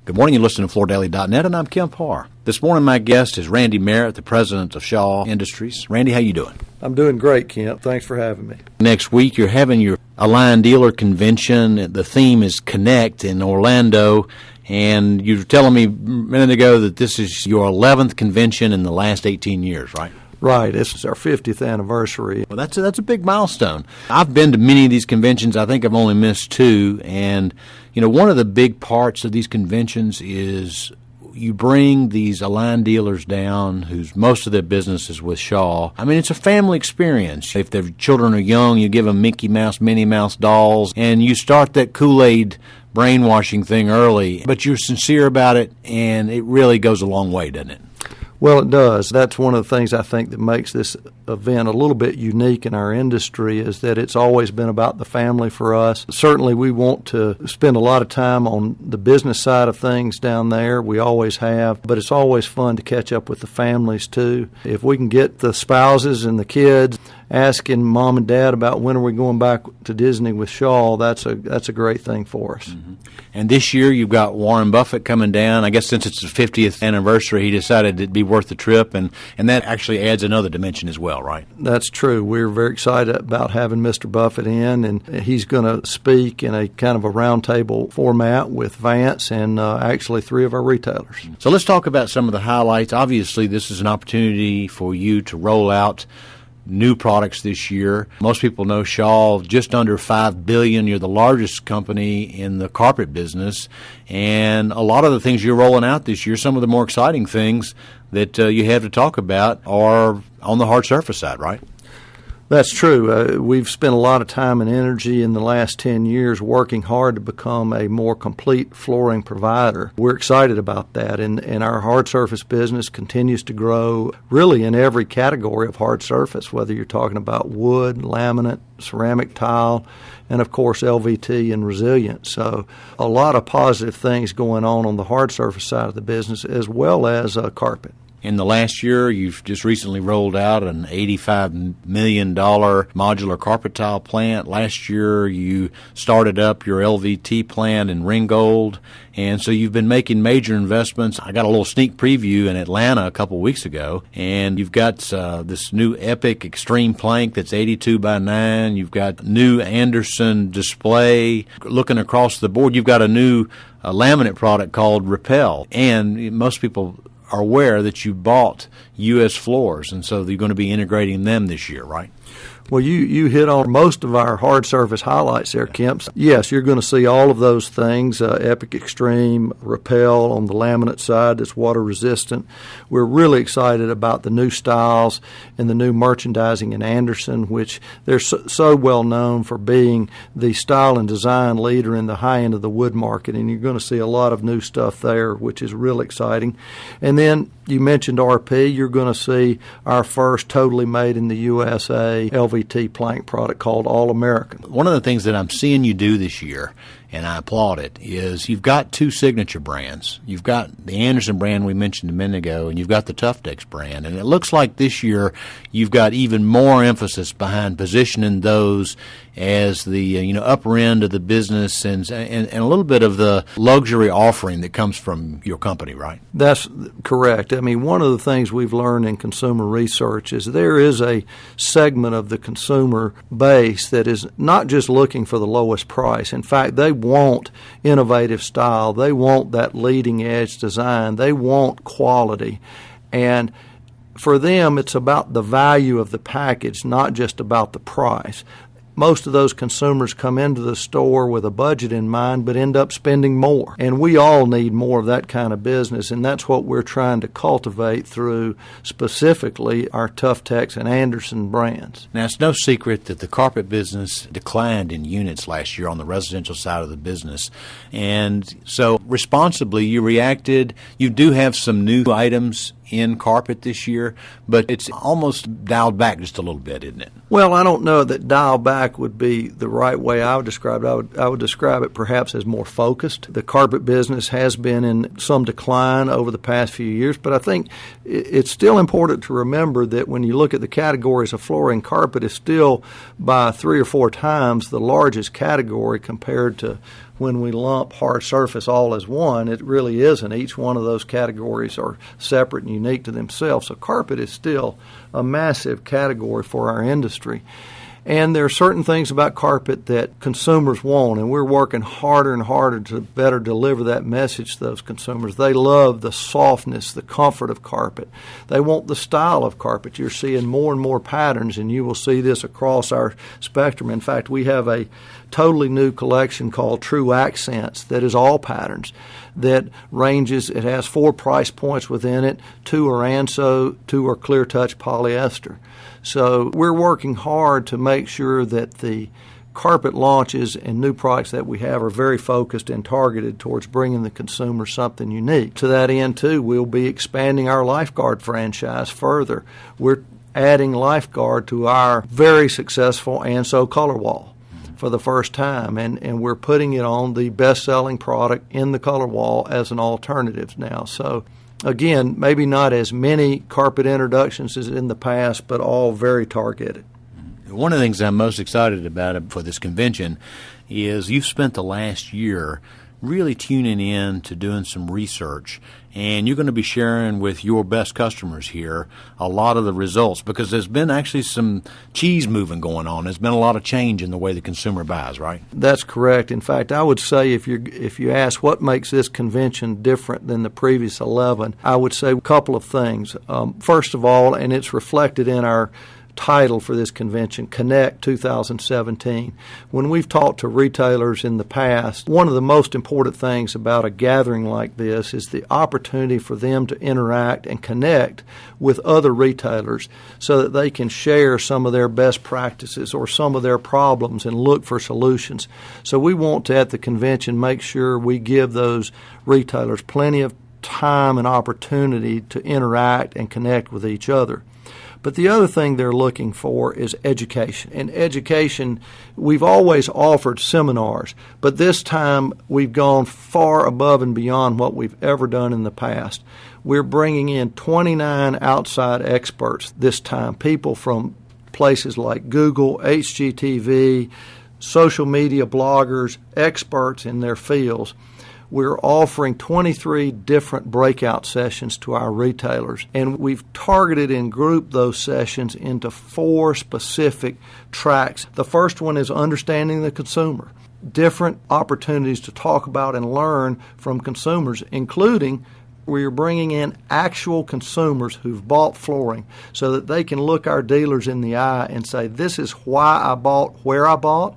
Good morning. You're listening to FloorDaily.net, and I'm Kemp Harr. This morning, my guest is Randy Merritt, the president of Shaw Industries. Randy, how you doing? I'm doing great, Kemp. Thanks for having me. Next week, you're having your Aligned Dealer Convention. The theme is Connect in Orlando, and you were telling me a minute ago that this is your 11th convention in the last 18 years, right? Right. This is our 50th anniversary. Well, that's a big milestone. I've been to many of these conventions. I think I've only missed two. And, one of the big parts of these conventions is you bring these aligned dealers down whose most of their business is with Shaw. I mean, it's a family experience. If their children are young, you give them Mickey Mouse, Minnie Mouse dolls, and you start that Kool-Aid brainwashing thing early. But you're sincere about it, and it really goes a long way, doesn't it? Well, it does. That's one of the things I think that makes this event a little bit unique in our industry is that it's always been about the family for us. Certainly, we want to spend a lot of time on the business side of things down there. We always have, but it's always fun to catch up with the families, too. If we can get the spouses and the kids asking mom and dad about when are we going back to Disney with Shaw, that's a great thing for us. Mm-hmm. And this year you've got Warren Buffett coming down. I guess since it's the 50th anniversary, he decided it'd be worth the trip, and that actually adds another dimension as well, right? That's true. We're very excited about having Mr. Buffett in, and he's going to speak in a kind of a roundtable format with Vance and actually three of our retailers. So let's talk about some of the highlights. Obviously, this is an opportunity for you to roll out new products this year. Most people know Shaw, just under $5 billion. You're the largest company in the carpet business. And a lot of the things you're rolling out this year, some of the more exciting things that you have to talk about are on the hard surface side, right? That's true. We've spent a lot of time and energy in the last 10 years working hard to become a more complete flooring provider. We're excited about that, and our hard surface business continues to grow really in every category of hard surface, whether you're talking about wood, laminate, ceramic tile, and, of course, LVT and resilient. So a lot of positive things going on the hard surface side of the business as well as carpet. In the last year, you've just recently rolled out an $85 million modular carpet tile plant. Last year, you started up your LVT plant in Ringgold, and so you've been making major investments. I got a little sneak preview in Atlanta a couple weeks ago, and you've got this new Epic Extreme plank that's 82 by 9. You've got new Anderson display. Looking across the board, you've got a new laminate product called Repel, and most people are aware that you bought U.S. Floors, and so you're going to be integrating them this year, right? Well, you hit on most of our hard surface highlights there, Kemp. Yes, you're going to see all of those things, Epic Extreme, Repel on the laminate side that's water resistant. We're really excited about the new styles and the new merchandising in Anderson, which they're so well known for being the style and design leader in the high end of the wood market, and you're going to see a lot of new stuff there, which is really exciting. And then you mentioned RP. You're going to see our first totally made in the USA LVT plank product called All American. One of the things that I'm seeing you do this year, and I applaud it, is you've got two signature brands. You've got the Anderson brand we mentioned a minute ago, and you've got the Tuftex brand. And it looks like this year you've got even more emphasis behind positioning those as the upper end of the business and a little bit of the luxury offering that comes from your company, right? That's correct. I mean, one of the things we've learned in consumer research is there is a segment of the consumer base that is not just looking for the lowest price. In fact, they want innovative style. They want that leading edge design. They want quality. And for them, it's about the value of the package, not just about the price. Most of those consumers come into the store with a budget in mind but end up spending more. And we all need more of that kind of business, and that's what we're trying to cultivate through specifically our Tuftex and Anderson brands. Now, it's no secret that the carpet business declined in units last year on the residential side of the business. And so responsibly, you reacted. You do have some new items in carpet this year, but it's almost dialed back just a little bit, isn't it? Well, I don't know that dial back would be the right way I would describe it. I would describe it perhaps as more focused. The carpet business has been in some decline over the past few years, but I think it's still important to remember that when you look at the categories of flooring, carpet is still by 3 or 4 times the largest category compared to when we lump hard surface all as one. It really isn't. Each one of those categories are separate and unique to themselves. So carpet is still a massive category for our industry. And there are certain things about carpet that consumers want, and we're working harder and harder to better deliver that message to those consumers. They love the softness, the comfort of carpet. They want the style of carpet. You're seeing more and more patterns, and you will see this across our spectrum. In fact, we have a totally new collection called True Accents that is all patterns that ranges. It has 4 price points within it. 2 are Anso, 2 are Clear Touch polyester. So we're working hard to make sure that the carpet launches and new products that we have are very focused and targeted towards bringing the consumer something unique. To that end, too, we'll be expanding our Lifeguard franchise further. We're adding Lifeguard to our very successful Anso color wall for the first time, and we're putting it on the best-selling product in the color wall as an alternative now. So again, maybe not as many carpet introductions as in the past, but all very targeted. One of the things I'm most excited about for this convention is you've spent the last year really tuning in to doing some research, and you're going to be sharing with your best customers here a lot of the results, because there's been actually some cheese moving going on. There's been a lot of change in the way the consumer buys, right? That's correct. In fact, I would say if you ask what makes this convention different than the previous 11, I would say a couple of things. First of all, and it's reflected in our title for this convention, Connect 2017. When we've talked to retailers in the past, one of the most important things about a gathering like this is the opportunity for them to interact and connect with other retailers so that they can share some of their best practices or some of their problems and look for solutions. So we want to, at the convention, make sure we give those retailers plenty of time and opportunity to interact and connect with each other. But the other thing they're looking for is education. And education, we've always offered seminars, but this time we've gone far above and beyond what we've ever done in the past. We're bringing in 29 outside experts this time, people from places like Google, HGTV, social media bloggers, experts in their fields. We're offering 23 different breakout sessions to our retailers, and we've targeted and grouped those sessions into 4 specific tracks. The first one is understanding the consumer, different opportunities to talk about and learn from consumers, including we're bringing in actual consumers who've bought flooring so that they can look our dealers in the eye and say, this is why I bought where I bought,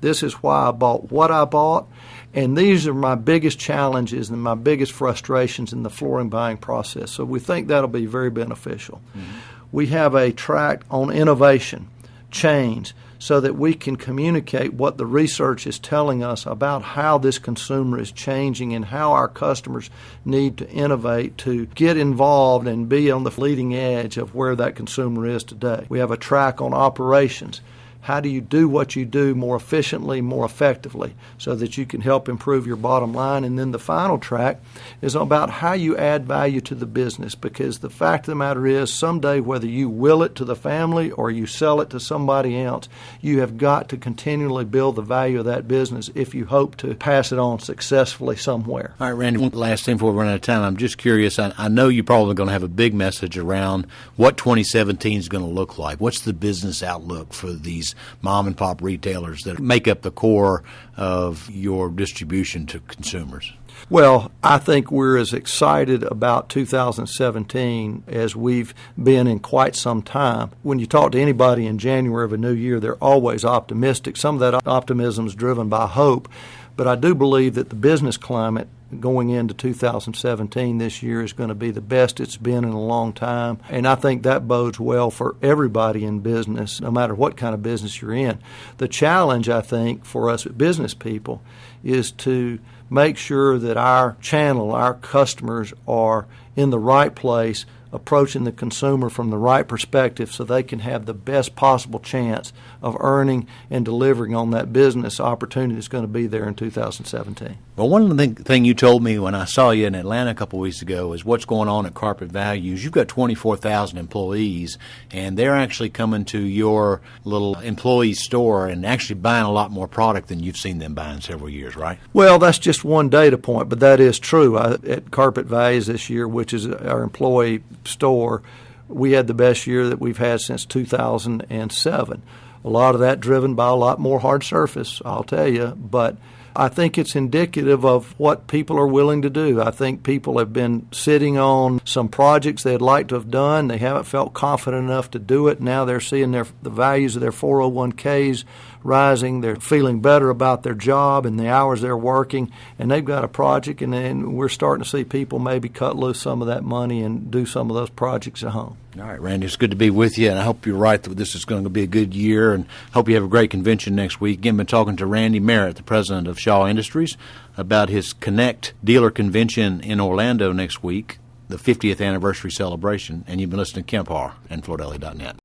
this is why I bought what I bought, and these are my biggest challenges and my biggest frustrations in the flooring buying process. So we think that'll be very beneficial. Mm-hmm. We have a track on innovation, change, so that we can communicate what the research is telling us about how this consumer is changing and how our customers need to innovate to get involved and be on the leading edge of where that consumer is today. We have a track on operations. How do you do what you do more efficiently, more effectively, so that you can help improve your bottom line? And then the final track is about how you add value to the business, because the fact of the matter is someday, whether you will it to the family or you sell it to somebody else, you have got to continually build the value of that business if you hope to pass it on successfully somewhere. All right, Randy, one last thing before we run out of time. I'm just curious. I know you're probably going to have a big message around what 2017 is going to look like. What's the business outlook for these mom and pop retailers that make up the core of your distribution to consumers? Well, I think we're as excited about 2017 as we've been in quite some time. When you talk to anybody in January of a new year, they're always optimistic. Some of that optimism is driven by hope, but I do believe that the business climate going into 2017 this year is going to be the best it's been in a long time, and I think that bodes well for everybody in business, no matter what kind of business you're in. The challenge, I think, for us business people is to make sure that our channel, our customers, are in the right place, approaching the consumer from the right perspective so they can have the best possible chance of earning and delivering on that business opportunity that's going to be there in 2017. Well, one of the thing you told me when I saw you in Atlanta a couple of weeks ago is what's going on at Carpet Values. You've got 24,000 employees, and they're actually coming to your little employee store and actually buying a lot more product than you've seen them buy in several years, right? Well, that's just one data point, but that is true. At Carpet Values this year, which is our employee store, we had the best year that we've had since 2007. A lot of that driven by a lot more hard surface, I'll tell you, but I think it's indicative of what people are willing to do. I think people have been sitting on some projects they'd like to have done. They haven't felt confident enough to do it. Now they're seeing the values of their 401ks rising. They're feeling better about their job and the hours they're working, and they've got a project, and then we're starting to see people maybe cut loose some of that money and do some of those projects at home. All right, Randy, it's good to be with you, and I hope you're right that this is going to be a good year, and hope you have a great convention next week. Again, been talking to Randy Merritt, the president of Shaw Industries, about his Connect dealer convention in Orlando next week, the 50th anniversary celebration, and you've been listening to Kemp Harr and Flordelli.net.